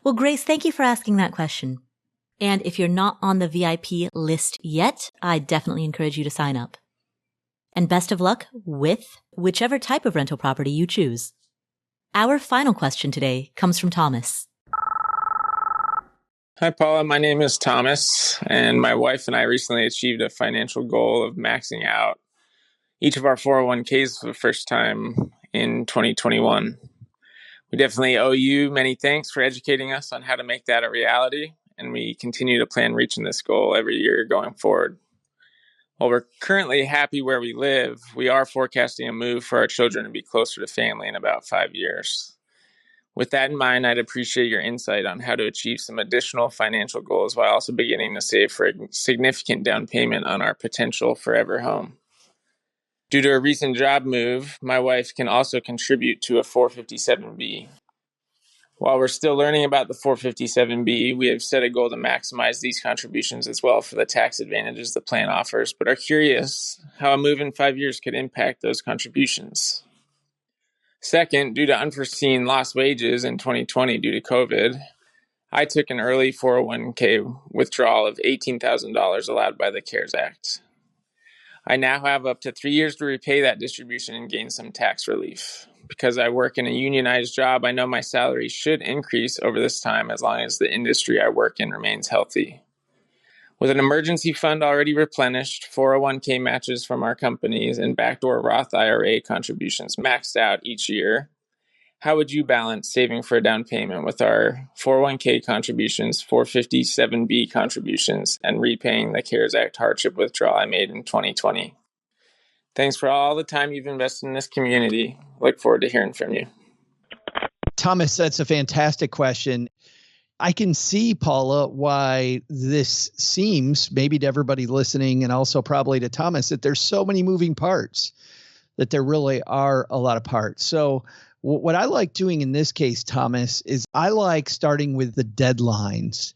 Well, Grace, thank you for asking that question. And if you're not on the VIP list yet, I definitely encourage you to sign up. And best of luck with whichever type of rental property you choose. Our final question today comes from Thomas. Hi, Paula. My name is Thomas, and my wife and I recently achieved a financial goal of maxing out each of our 401ks for the first time in 2021. We definitely owe you many thanks for educating us on how to make that a reality, and we continue to plan reaching this goal every year going forward. While we're currently happy where we live, we are forecasting a move for our children to be closer to family in about 5 years. With that in mind, I'd appreciate your insight on how to achieve some additional financial goals while also beginning to save for a significant down payment on our potential forever home. Due to a recent job move, my wife can also contribute to a 457B. While we're still learning about the 457B, we have set a goal to maximize these contributions as well for the tax advantages the plan offers, but are curious how a move in 5 years could impact those contributions. Second, due to unforeseen lost wages in 2020 due to COVID, I took an early 401k withdrawal of $18,000 allowed by the CARES Act. I now have up to 3 years to repay that distribution and gain some tax relief. Because I work in a unionized job, I know my salary should increase over this time as long as the industry I work in remains healthy. With an emergency fund already replenished, 401k matches from our companies, and backdoor Roth IRA contributions maxed out each year, how would you balance saving for a down payment with our 401k contributions, 457b contributions, and repaying the CARES Act hardship withdrawal I made in 2020? Thanks for all the time you've invested in this community. Look forward to hearing from you. Thomas, that's a fantastic question. I can see, Paula, why this seems, maybe to everybody listening and also probably to Thomas, that there's so many moving parts, that there really are a lot of parts. So what I like doing in this case, Thomas, is I like starting with the deadlines.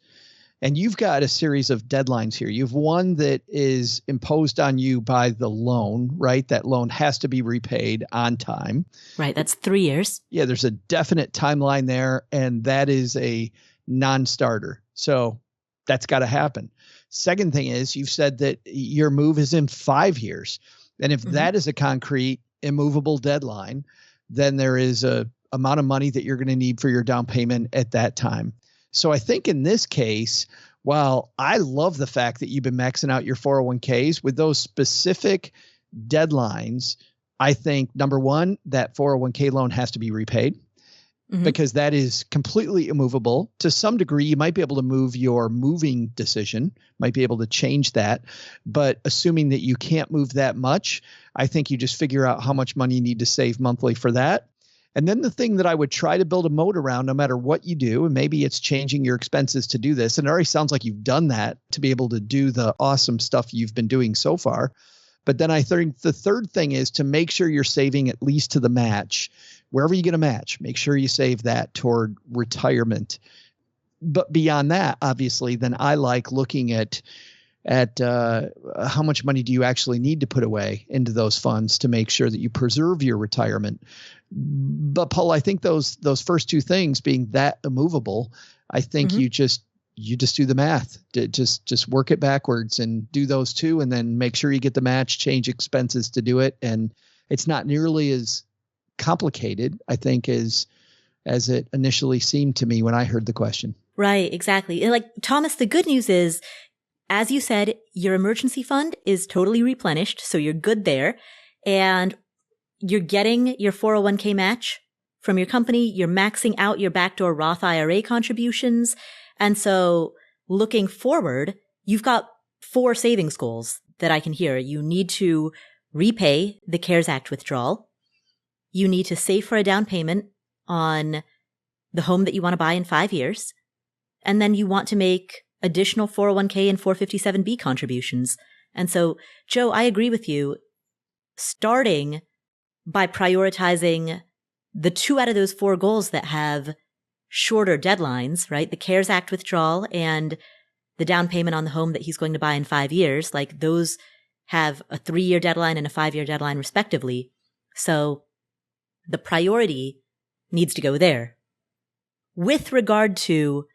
And you've got a series of deadlines here. You've one that is imposed on you by the loan, right? That loan has to be repaid on time. Right. That's 3 years. Yeah, there's a definite timeline there, and that is a non-starter. So that's got to happen. Second thing is, you've said that your move is in 5 years. And if that is a concrete, immovable deadline, then there is a amount of money that you're going to need for your down payment at that time. So I think in this case, while I love the fact that you've been maxing out your 401ks with those specific deadlines, I think number one, that 401k loan has to be repaid because that is completely immovable. To some degree, you might be able to move your moving decision, might be able to change that. But assuming that you can't move that much, I think you just figure out how much money you need to save monthly for that. And then the thing that I would try to build a moat around, no matter what you do, and maybe it's changing your expenses to do this. And it already sounds like you've done that to be able to do the awesome stuff you've been doing so far. But then I think the third thing is to make sure you're saving at least to the match. Wherever you get a match, make sure you save that toward retirement. But beyond that, obviously, then I like looking at how much money do you actually need to put away into those funds to make sure that you preserve your retirement. But Paul, I think those first two things being that immovable, I think you just do the math. Just work it backwards and do those two, and then make sure you get the match, change expenses to do it. And it's not nearly as complicated, I think, as it initially seemed to me when I heard the question. Right, exactly. And like Thomas, the good news is, as you said, your emergency fund is totally replenished, so you're good there. And you're getting your 401k match from your company. You're maxing out your backdoor Roth IRA contributions. And so looking forward, you've got 4 savings goals that I can hear. You need to repay the CARES Act withdrawal. You need to save for a down payment on the home that you want to buy in 5 years. And then you want to make additional 401k and 457b contributions. And so, Joe, I agree with you. Starting by prioritizing the 2 out of those 4 goals that have shorter deadlines, right? The CARES Act withdrawal and the down payment on the home that he's going to buy in 5 years, like those have a 3-year deadline and a 5-year deadline respectively. So the priority needs to go there. With regard to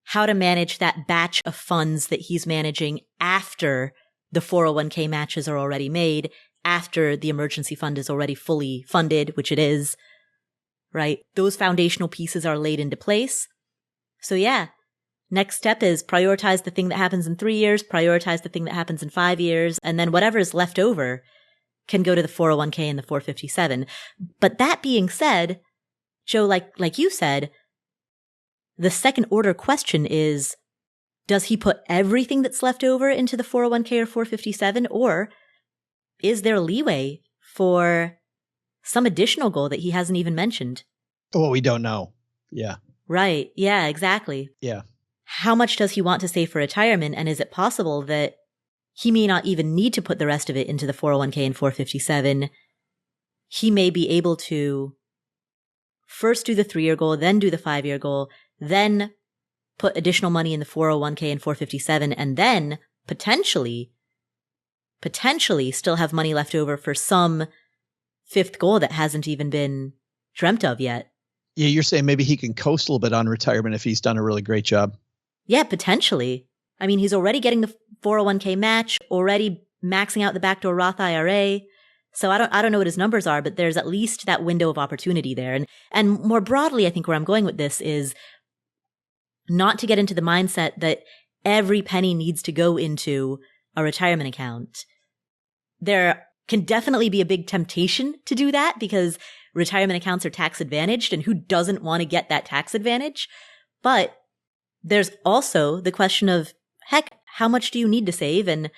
how to manage that batch of funds that he's managing after the 401k matches are already made, after the emergency fund is already fully funded, which it is, right? Those foundational pieces are laid into place. So yeah, next step is prioritize the thing that happens in 3 years, prioritize the thing that happens in 5 years, and then whatever is left over can go to the 401k and the 457. But that being said, Joe, like you said, the second order question is, does he put everything that's left over into the 401k or 457, or is there leeway for some additional goal that he hasn't even mentioned? Well, we don't know. Yeah. Right. Yeah, exactly. Yeah. How much does he want to save for retirement? And is it possible that he may not even need to put the rest of it into the 401k and 457? He may be able to first do the 3-year goal, then do the 5-year goal, then put additional money in the 401k and 457, and then potentially still have money left over for some 5th goal that hasn't even been dreamt of yet. Yeah, you're saying maybe he can coast a little bit on retirement if he's done a really great job. Yeah, potentially. I mean, he's already getting the 401k match, already maxing out the backdoor Roth IRA. So I don't know what his numbers are, but there's at least that window of opportunity there. And more broadly, I think where I'm going with this is not to get into the mindset that every penny needs to go into a retirement account. There can definitely be a big temptation to do that because retirement accounts are tax advantaged, and who doesn't want to get that tax advantage? But there's also the question of, heck, how much do you need to save? And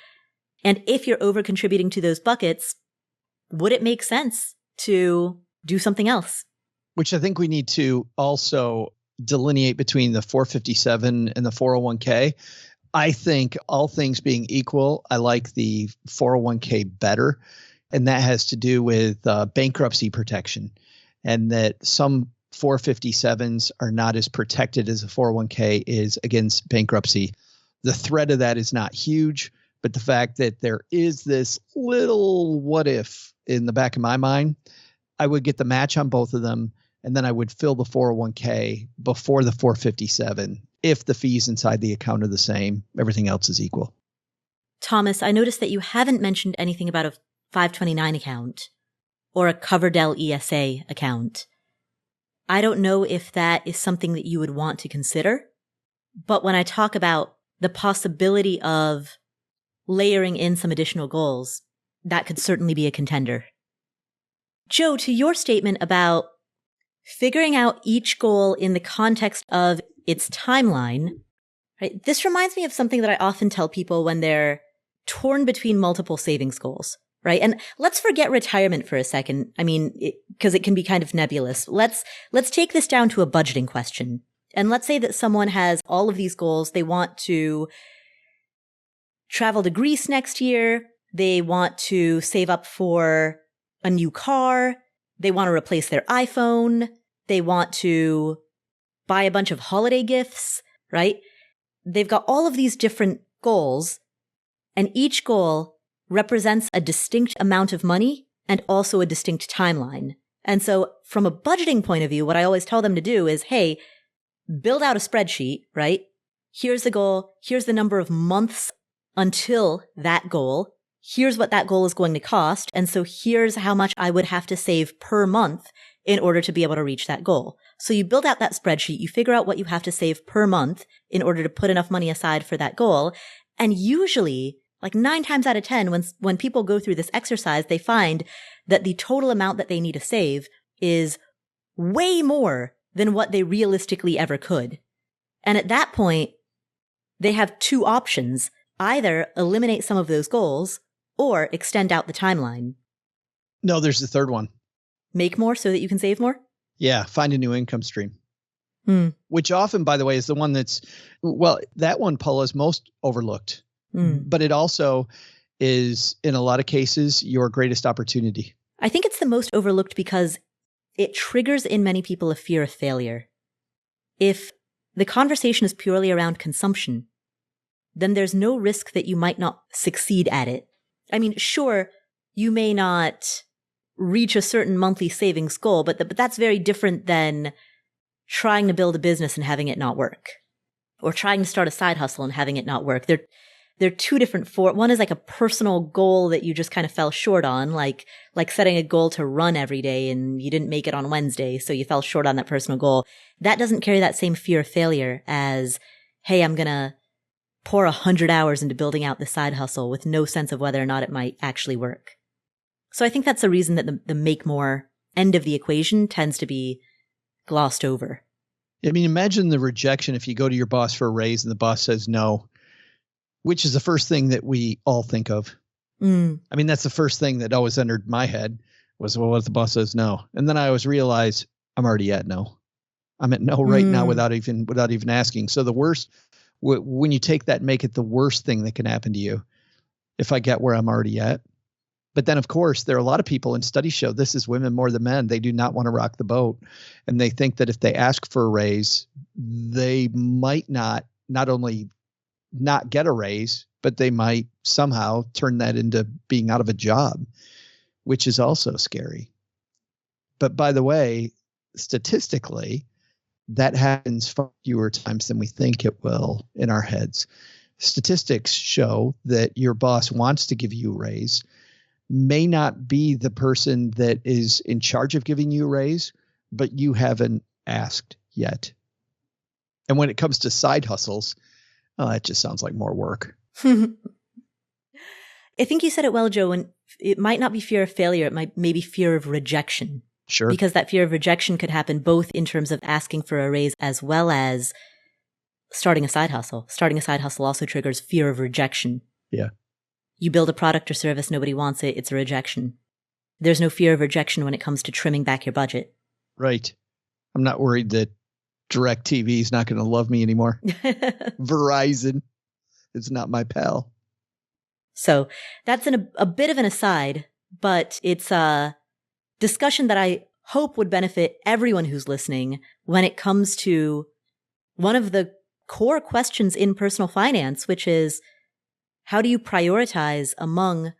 if you're over contributing to those buckets, would it make sense to do something else? Which I think we need to also delineate between the 457 and the 401k. I think all things being equal, I like the 401k better. And that has to do with bankruptcy protection, and that some 457s are not as protected as a 401k is against bankruptcy. The threat of that is not huge, but the fact that there is this little what if in the back of my mind, I would get the match on both of them, and then I would fill the 401k before the 457 if the fees inside the account are the same. Everything else is equal. Thomas, I noticed that you haven't mentioned anything about a 529 account or a Coverdell ESA account. I don't know if that is something that you would want to consider, but when I talk about the possibility of layering in some additional goals, that could certainly be a contender. Joe, to your statement about figuring out each goal in the context of its timeline, right? This reminds me of something that I often tell people when they're torn between multiple savings goals, right? And let's forget retirement for a second. I mean, because it can be kind of nebulous. Let's take this down to a budgeting question. And let's say that someone has all of these goals. They want to travel to Greece next year. They want to save up for a new car. They want to replace their iPhone. They want to buy a bunch of holiday gifts, right? They've got all of these different goals, and each goal represents a distinct amount of money and also a distinct timeline. And so from a budgeting point of view, what I always tell them to do is, hey, build out a spreadsheet, right? Here's the goal. Here's the number of months until that goal. Here's what that goal is going to cost. And so here's how much I would have to save per month in order to be able to reach that goal. So you build out that spreadsheet, you figure out what you have to save per month in order to put enough money aside for that goal. And usually, like 9 times out of 10, when people go through this exercise, they find that the total amount that they need to save is way more than what they realistically ever could. And at that point, they have 2 options: either eliminate some of those goals or extend out the timeline. No, there's the third one. Make more so that you can save more? Yeah, find a new income stream. Which often, by the way, is the one that's, well, that one, Paula, is most overlooked. But it also is, in a lot of cases, your greatest opportunity. I think it's the most overlooked because it triggers in many people a fear of failure. If the conversation is purely around consumption, then there's no risk that you might not succeed at it. I mean, sure, you may not reach a certain monthly savings goal, but that's very different than trying to build a business and having it not work, or trying to start a side hustle and having it not work. They're 2 different one is like a personal goal that you just kind of fell short on, like setting a goal to run every day and you didn't make it on Wednesday, so you fell short on that personal goal. That doesn't carry that same fear of failure as, hey, I'm going to pour 100 hours into building out the side hustle with no sense of whether or not it might actually work. So I think that's the reason that the make more end of the equation tends to be glossed over. I mean, imagine the rejection if you go to your boss for a raise and the boss says no, which is the first thing that we all think of. I mean, that's the first thing that always entered my head was, well, what if the boss says no? And then I always realize I'm already at no. I'm at no right now without even asking. So the worst, when you take that and make it the worst thing that can happen to you, if I get where I'm already at. But then, of course, there are a lot of people, and studies show this is women more than men. They do not want to rock the boat. And they think that if they ask for a raise, they might not only not get a raise, but they might somehow turn that into being out of a job, which is also scary. But by the way, statistically, that happens far fewer times than we think it will in our heads. Statistics show that your boss wants to give you a raise, may not be the person that is in charge of giving you a raise, but you haven't asked yet. And when it comes to side hustles, Oh, that just sounds like more work. I think you said it well, Joe, and it might not be fear of failure. It might maybe fear of rejection. Sure. Because that fear of rejection could happen both in terms of asking for a raise as well as starting a side hustle. Starting a side hustle also triggers fear of rejection. Yeah. You build a product or service, nobody wants it, it's a rejection. There's no fear of rejection when it comes to trimming back your budget. Right. I'm not worried that DirecTV is not going to love me anymore. Verizon is not my pal. So that's a bit of an aside, but it's a discussion that I hope would benefit everyone who's listening when it comes to one of the core questions in personal finance, which is how do you prioritize among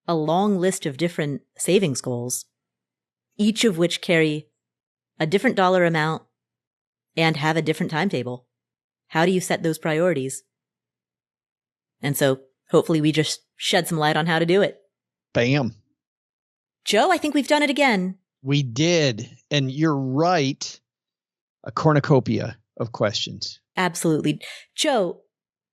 a long list of different savings goals, each of which carry a different dollar amount and have a different timetable? How do you set those priorities? And so hopefully we just shed some light on how to do it. Bam. Joe, I think we've done it again. We did. And you're right. A cornucopia of questions. Absolutely. Joe,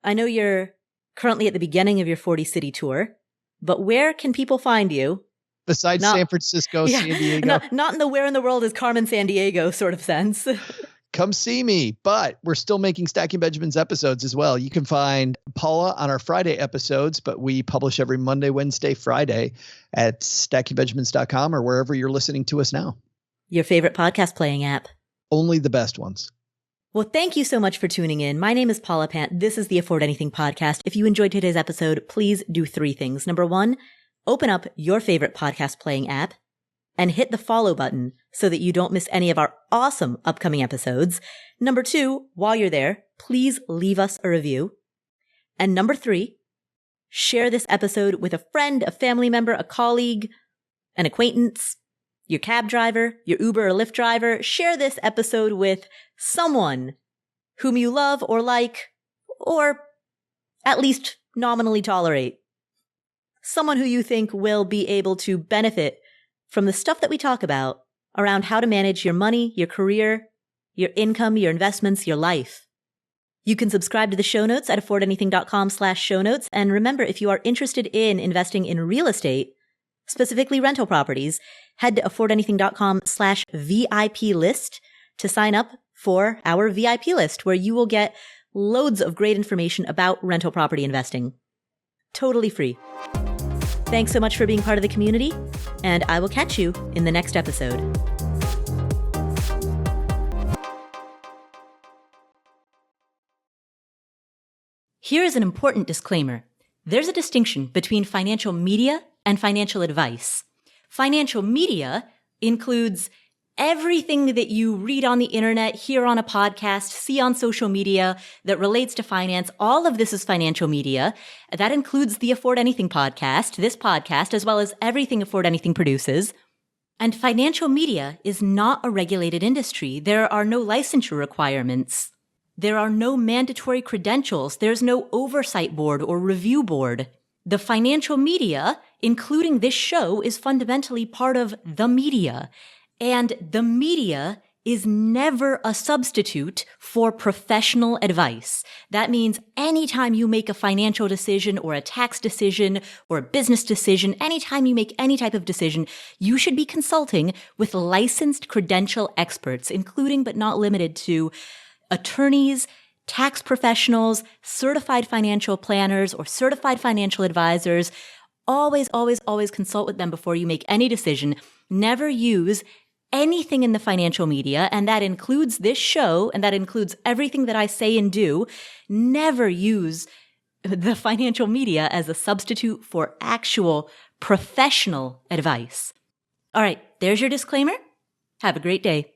I know you're currently at the beginning of your 40-city tour, but where can people find you? Besides San Francisco, San Diego. Not in the where in the world is Carmen San Diego sort of sense. Come see me. But we're still making Stacking Benjamins episodes as well. You can find Paula on our Friday episodes, but we publish every Monday, Wednesday, Friday at stackingbenjamins.com or wherever you're listening to us now. Your favorite podcast playing app. Only the best ones. Well, thank you so much for tuning in. My name is Paula Pant. This is the Afford Anything podcast. If you enjoyed today's episode, please do 3 things. Number 1, open up your favorite podcast playing app and hit the follow button so that you don't miss any of our awesome upcoming episodes. Number 2, while you're there, please leave us a review. And number 3, share this episode with a friend, a family member, a colleague, an acquaintance, your cab driver, your Uber or Lyft driver. Share this episode with someone whom you love or like, or at least nominally tolerate. Someone who you think will be able to benefit from the stuff that we talk about around how to manage your money, your career, your income, your investments, your life. You can subscribe to the show notes at affordanything.com/show notes. And remember, if you are interested in investing in real estate, specifically rental properties, head to affordanything.com/VIP list to sign up for our VIP list, where you will get loads of great information about rental property investing. Totally free. Thanks so much for being part of the community, and I will catch you in the next episode. Here is an important disclaimer. There's a distinction between financial media and financial advice. Financial media includes everything that you read on the internet, hear on a podcast, see on social media that relates to finance. All of this is financial media. That includes the Afford Anything podcast, this podcast, as well as everything Afford Anything produces. And financial media is not a regulated industry. There are no licensure requirements. There are no mandatory credentials. There's no oversight board or review board. The financial media, including this show, is fundamentally part of the media. And the media is never a substitute for professional advice. That means anytime you make a financial decision or a tax decision or a business decision, anytime you make any type of decision, you should be consulting with licensed credential experts, including but not limited to attorneys, tax professionals, certified financial planners, or certified financial advisors. Always, always, always consult with them before you make any decision. Never use anything in the financial media, and that includes this show, and that includes everything that I say and do. Never use the financial media as a substitute for actual professional advice. All right, there's your disclaimer. Have a great day.